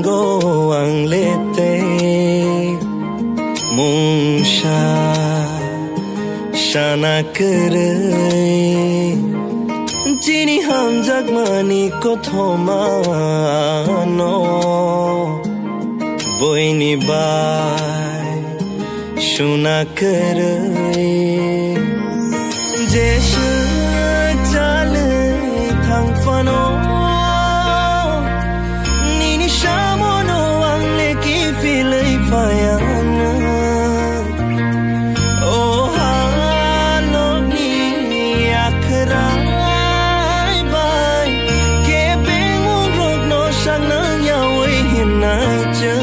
go ang lete mung shana kare chini ham jagmani ko thoma no boini bai shuna kare jeshu chale thang fano nini shamono ang leki filai fayana oh halo ni akrai bai ke pengung rok no sang nang yawe hinai cha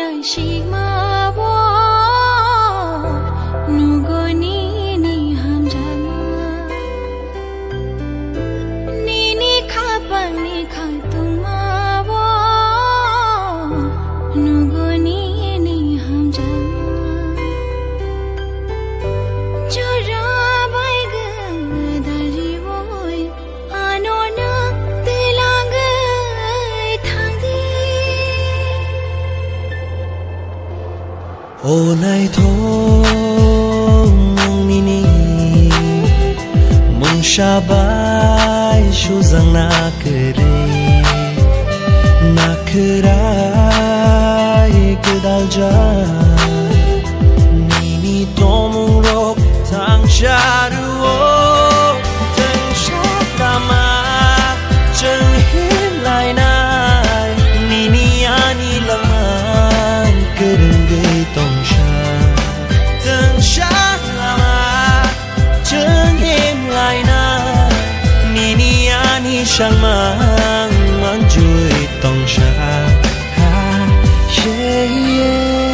lại chỉ mà bỏ nụ cười ni ham jama ni khá bằng ni khá tung mà bỏ nụ cười ni ham jama cho ra bay gần dari voi ano na telang thang đi ô này thôi mong nini mong shabai shu zang na kerai kedal ja nini tomung rok thang charu thang shatama chang hin lai nai nini ani laman kereng gay tong sha thang shatama chang hin lai nai nini ani sang mang mang chui tong sha ha yeah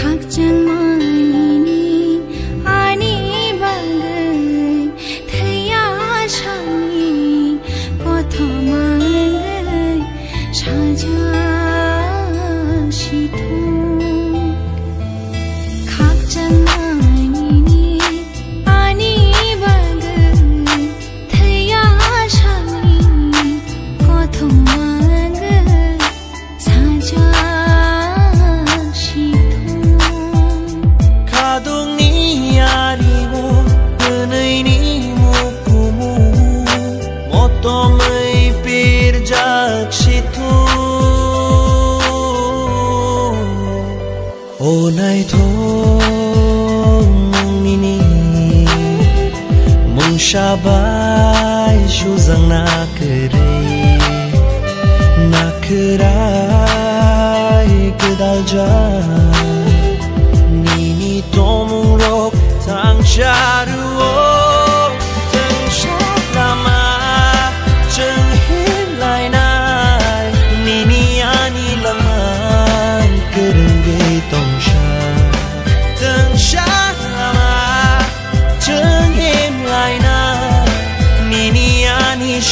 khắc chân mai ni ani bang thấy á sang ni có thọ mang cha cha si thu khắc chân mai ni ani bang thấy á sang ni có thọ mang cha cha Tomai pirjak situ o nai thong mong nini mong shabai shu zang na kerai kedal ja nini tomung rok thang charu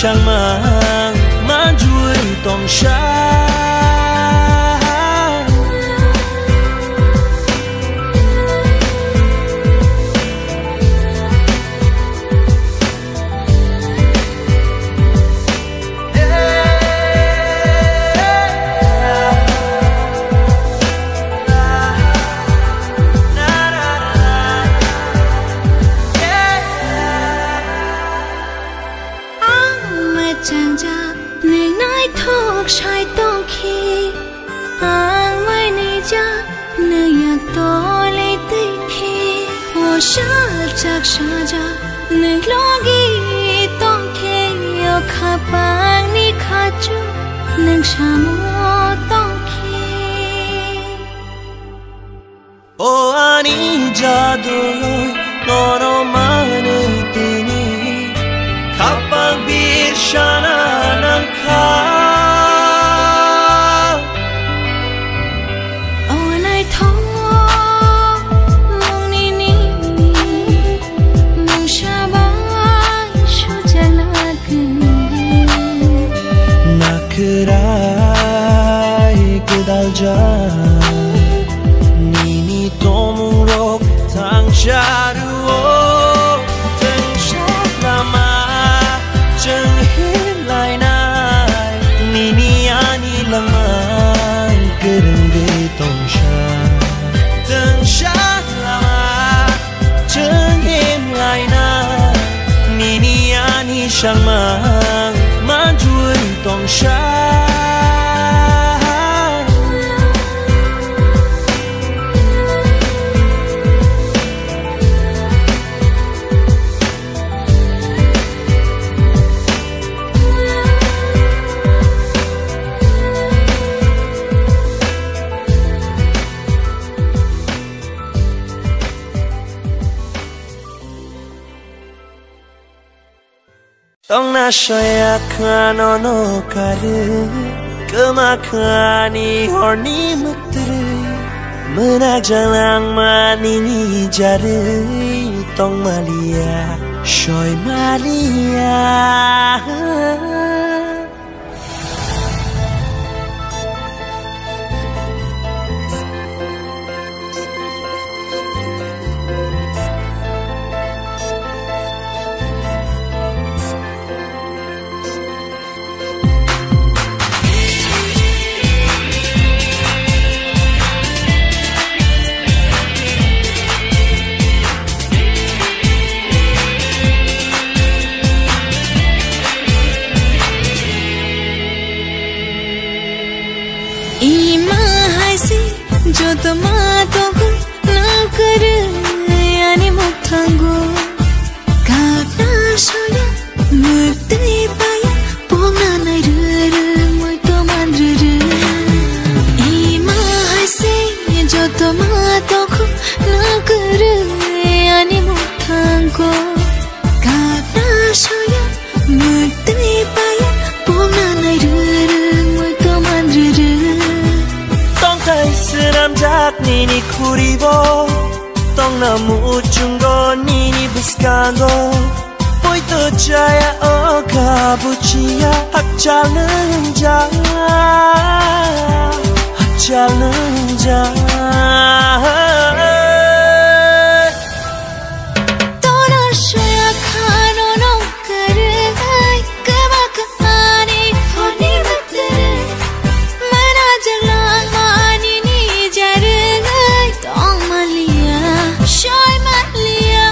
sang mang chui tong sha chàng cha nên nói thuộc sai tông khi ang mai này cha nên yak to lấy tây khi ô sa chắc sa cha nên lo gi tông khi yêu khắp bang ni khát chu nên sa mo tông khi ô ani jadu no no mane tini kapang bir shana nang kha ô này thong mong ni ni mong sa ba shu jala na kerai kedal ja nini tomung rok thang charu lang man sang mang chui tòng xa Tong na shaya kano no karu Kema kani horni mutru Menak jalang mani ni jari Tong malia shoy malia जो तमातो को ना कर यानी मुक्तांगो काटा सोया मुक्ति पाया पोंगा नरर मैं तो मंदर इमा हंसे जो तमातो को ना कर यानी मुक्तांगो काटा सोया मुक्ति पाया पोंगा नरर मैं तो मंदर Seram jak nini kuribo Tong na muchungo nini buscando Poi to jaya o kabuchia Hakchalanja Hakchalanja Tona shaya khano no kare Kama kahani honi batere Mana jalan Shoy malia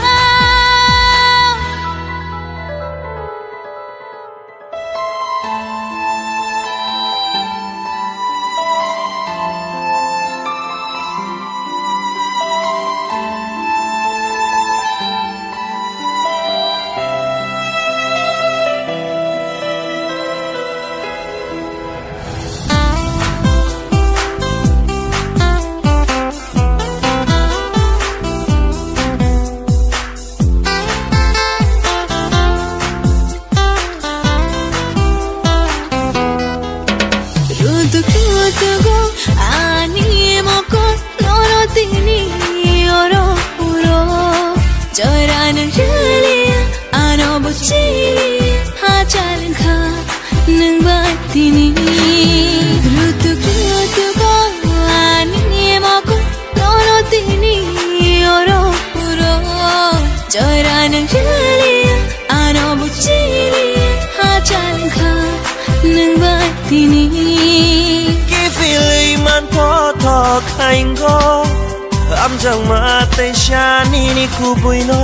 Amjang mate shani ni kubuino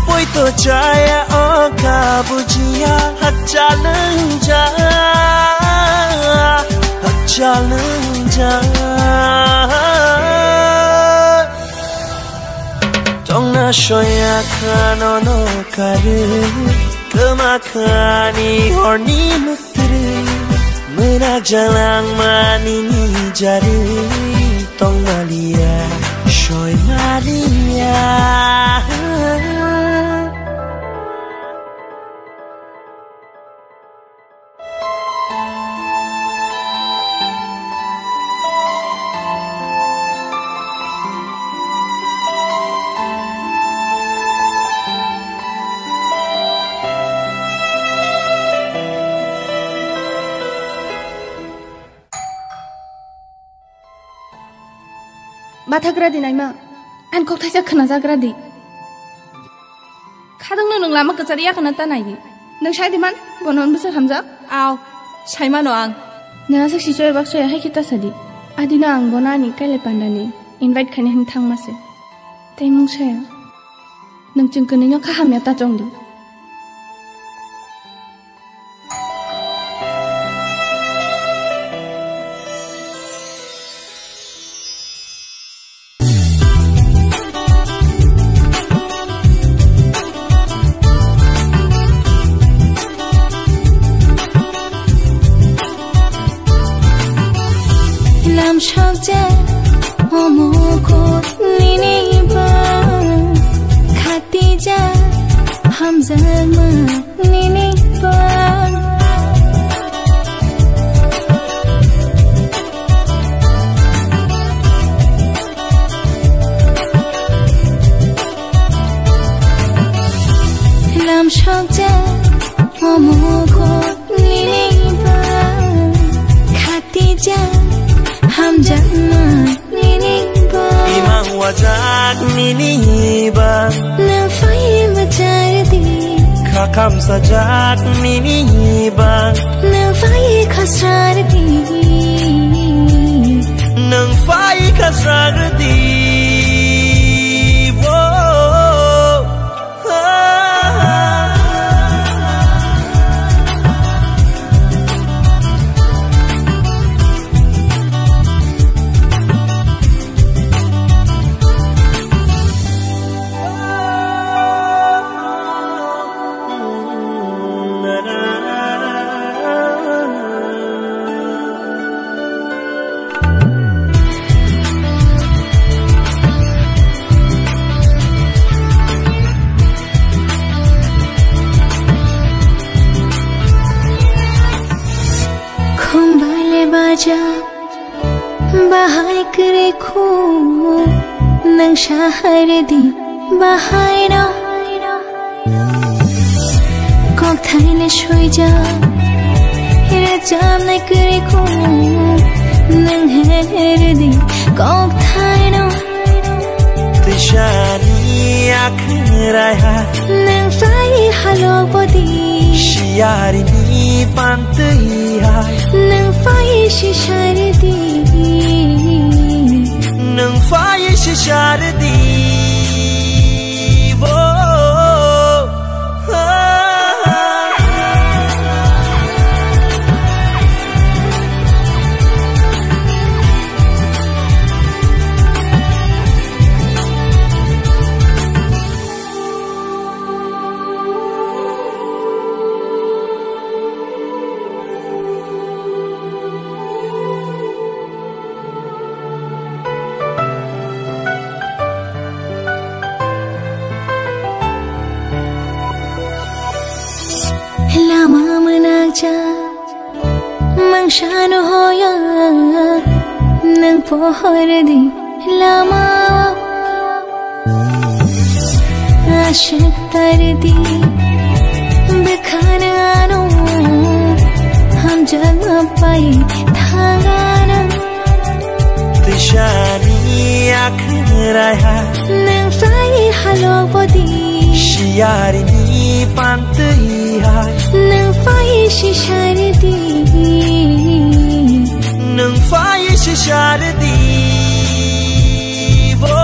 Poi to jaya o kabuchia Hakchalanja Hakchalanja Tong na shoya kano no karu Kema kani horni mutru Menak jalang mani ni jari Tong malia Shoy malia Bathagradi naima an kok thaisa khana jagradi khadangno nung lama kachariya khana ta nai nung shaidiman bonon busar hamja aw shaimano ang na sakshi choy bak choy hai kita sadi adina ang bonani kaile pandani invite khane hin thangmase tei mung saya nung chungkuni no kha hamya ta chongdi làm sao cha omo ko nini ba khati ja ham zama nini ba làm sao cha omo ko nini ba khati ja ham zama nini ba imang wajak nini ba na fai majardi kakam sajak nini ba na fai khasardi nang fai khasardi bahai kare khu nang shahar di bahai na kok thai le shoi ja hera jam na kare khu nang her di kok thai na tishani akhirai ha nang fai halo bodi shiari ni pantai ha nang fai shishardi nang fai shishardi wo lama menaja mangshano hoya nang pohor di lama ashik tardi bekhana ano ham jana pai thangana tishani akhirai ha nang fai halo bodi shiari ni pantai ha nang fai shishardi nang fai shishardi wo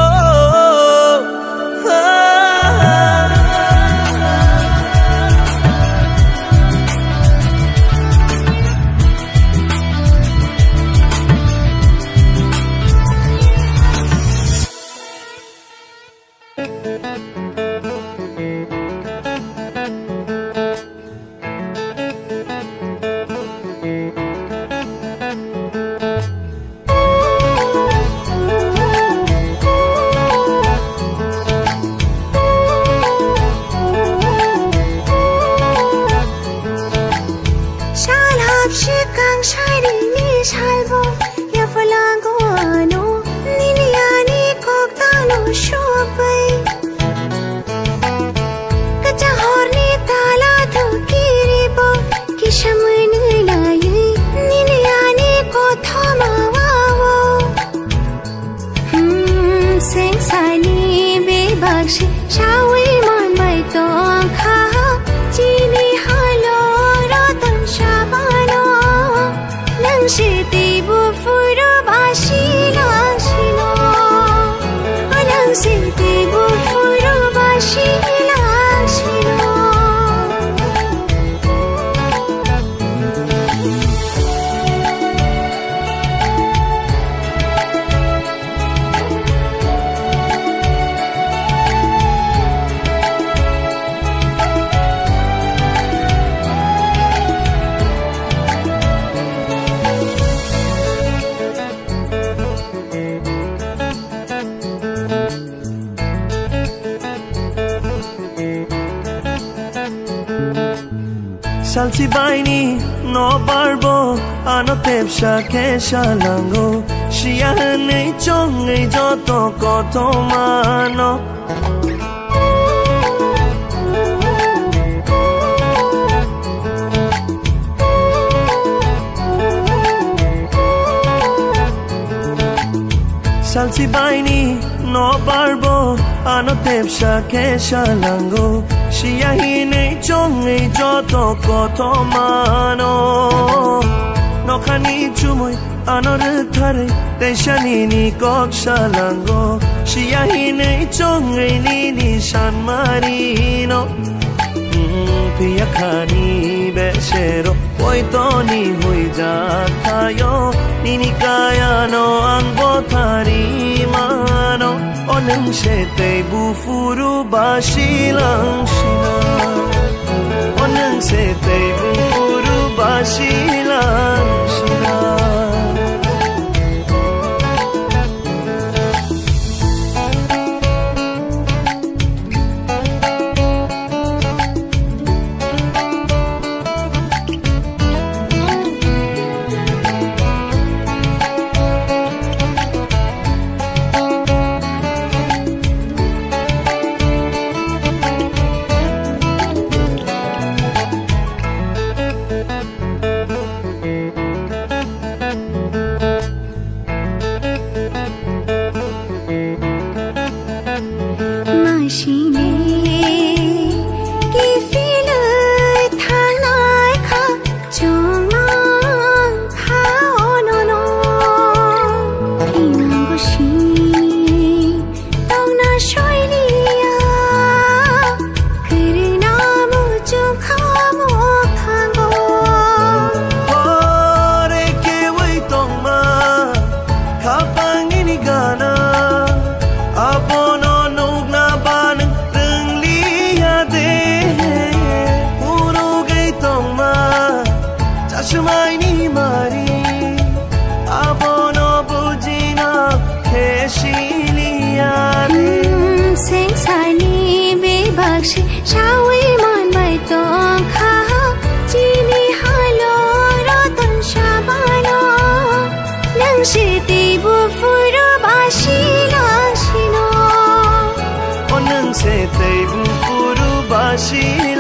Salsi baini no barbo ano tepsha kesha lango Shia nei chong ei joto koto mano Salsi baini no barbo ano tepsha kesha lango Shia nei chong ei joto koto mano No khani chumoi ano thare te shani ni koksha lango Shia nei chong ei ni shan marino Pia khani besero oi to ni hui jata yo Nini kaya no ang botari mano Oneng shete bufuru bashilang shina Oneng shete bufuru bashilang shina Oneng se te bufuru bashi